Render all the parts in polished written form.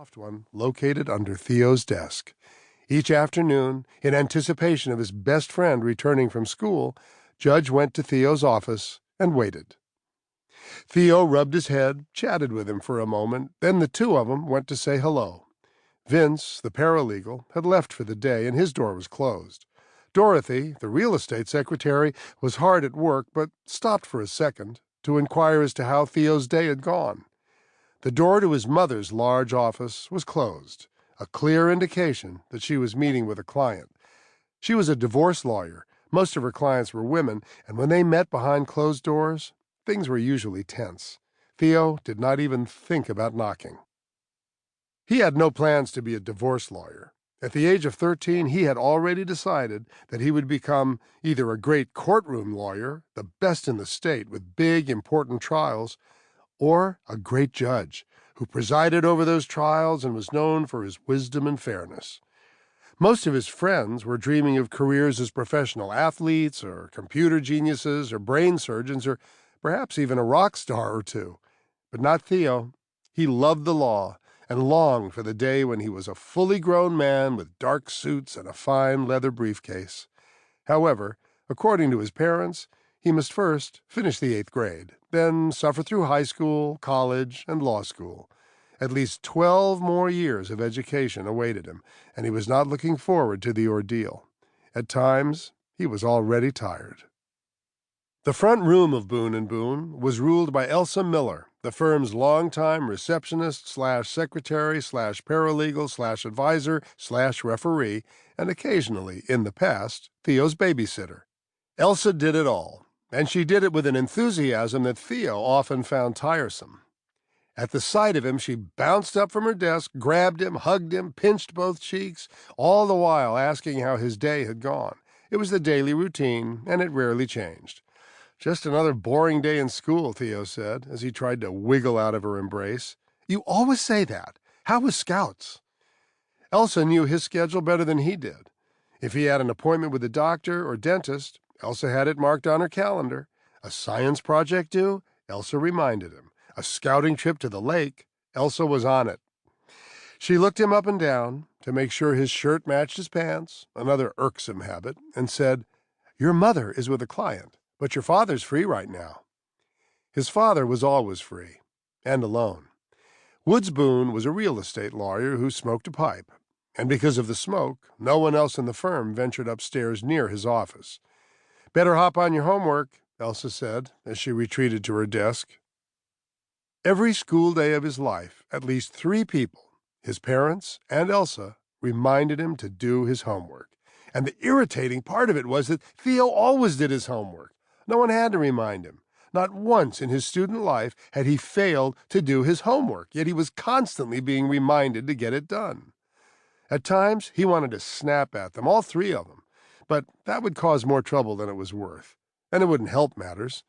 soft one located under Theo's desk. Each afternoon, in anticipation of his best friend returning from school, Judge went to Theo's office and waited. Theo rubbed his head, chatted with him for a moment, then the two of them went to say hello. Vince, the paralegal, had left for the day, and his door was closed. Dorothy, the real estate secretary, was hard at work, but stopped for a second to inquire as to how Theo's day had gone. The door to his mother's large office was closed, a clear indication that she was meeting with a client. She was a divorce lawyer. Most of her clients were women, and when they met behind closed doors, things were usually tense. Theo did not even think about knocking. He had no plans to be a divorce lawyer. At the age of 13, he had already decided that he would become either a great courtroom lawyer, the best in the state with big, important trials, or a great judge who presided over those trials and was known for his wisdom and fairness. Most of his friends were dreaming of careers as professional athletes or computer geniuses or brain surgeons or perhaps even a rock star or two. But not Theo. He loved the law and longed for the day when he was a fully grown man with dark suits and a fine leather briefcase. However, according to his parents, he must first finish the 8th grade, then suffer through high school, college, and law school. At least 12 more years of education awaited him, and he was not looking forward to the ordeal. At times, he was already tired. The front room of Boone & Boone was ruled by Elsa Miller, the firm's longtime receptionist/secretary/paralegal/advisor/referee, and occasionally, in the past, Theo's babysitter. Elsa did it all, and she did it with an enthusiasm that Theo often found tiresome. At the sight of him, she bounced up from her desk, grabbed him, hugged him, pinched both cheeks, all the while asking how his day had gone. It was the daily routine, and it rarely changed. "Just another boring day in school," Theo said, as he tried to wiggle out of her embrace. "You always say that. How was Scouts?" Elsa knew his schedule better than he did. If he had an appointment with the doctor or dentist, Elsa had it marked on her calendar. A science project due? Elsa reminded him. A scouting trip to the lake? Elsa was on it. She looked him up and down to make sure his shirt matched his pants, another irksome habit, and said, "Your mother is with a client, but your father's free right now." His father was always free, and alone. Woods Boone was a real estate lawyer who smoked a pipe, and because of the smoke, no one else in the firm ventured upstairs near his office. "Better hop on your homework," Elsa said, as she retreated to her desk. Every school day of his life, at least 3 people, his parents and Elsa, reminded him to do his homework. And the irritating part of it was that Theo always did his homework. No one had to remind him. Not once in his student life had he failed to do his homework, yet he was constantly being reminded to get it done. At times, he wanted to snap at them, all 3 of them, but that would cause more trouble than it was worth, and it wouldn't help matters.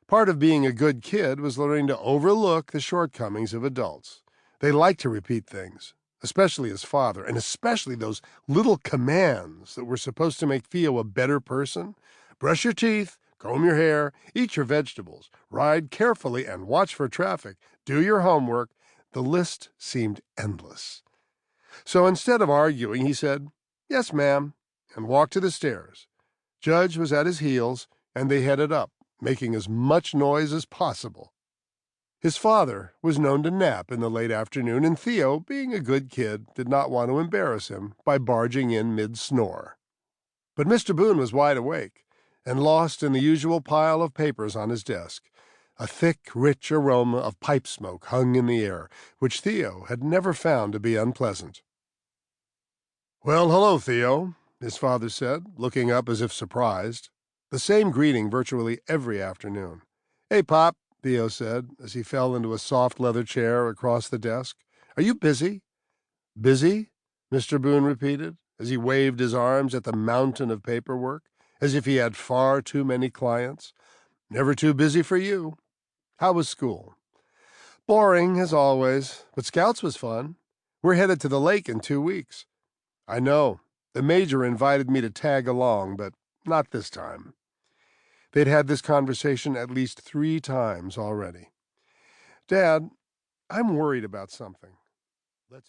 Part of being a good kid was learning to overlook the shortcomings of adults. They liked to repeat things, especially his father, and especially those little commands that were supposed to make Theo a better person. Brush your teeth, comb your hair, eat your vegetables, ride carefully and watch for traffic, do your homework. The list seemed endless. So instead of arguing, he said, "Yes, ma'am," and walked to the stairs. Judge was at his heels, and they headed up, making as much noise as possible. His father was known to nap in the late afternoon, and Theo, being a good kid, did not want to embarrass him by barging in mid-snore. But Mr. Boone was wide awake and lost in the usual pile of papers on his desk. A thick, rich aroma of pipe smoke hung in the air, which Theo had never found to be unpleasant. "Well, hello, Theo," his father said, looking up as if surprised. The same greeting virtually every afternoon. "Hey, Pop," Theo said, as he fell into a soft leather chair across the desk. "Are you busy?" "Busy?" Mr. Boone repeated, as he waved his arms at the mountain of paperwork, as if he had far too many clients. "Never too busy for you. How was school?" "Boring, as always, but Scouts was fun. We're headed to the lake in 2 weeks." "I know. The major invited me to tag along, but not this time." They'd had this conversation at least 3 times already. "Dad, I'm worried about something." "Let's hear."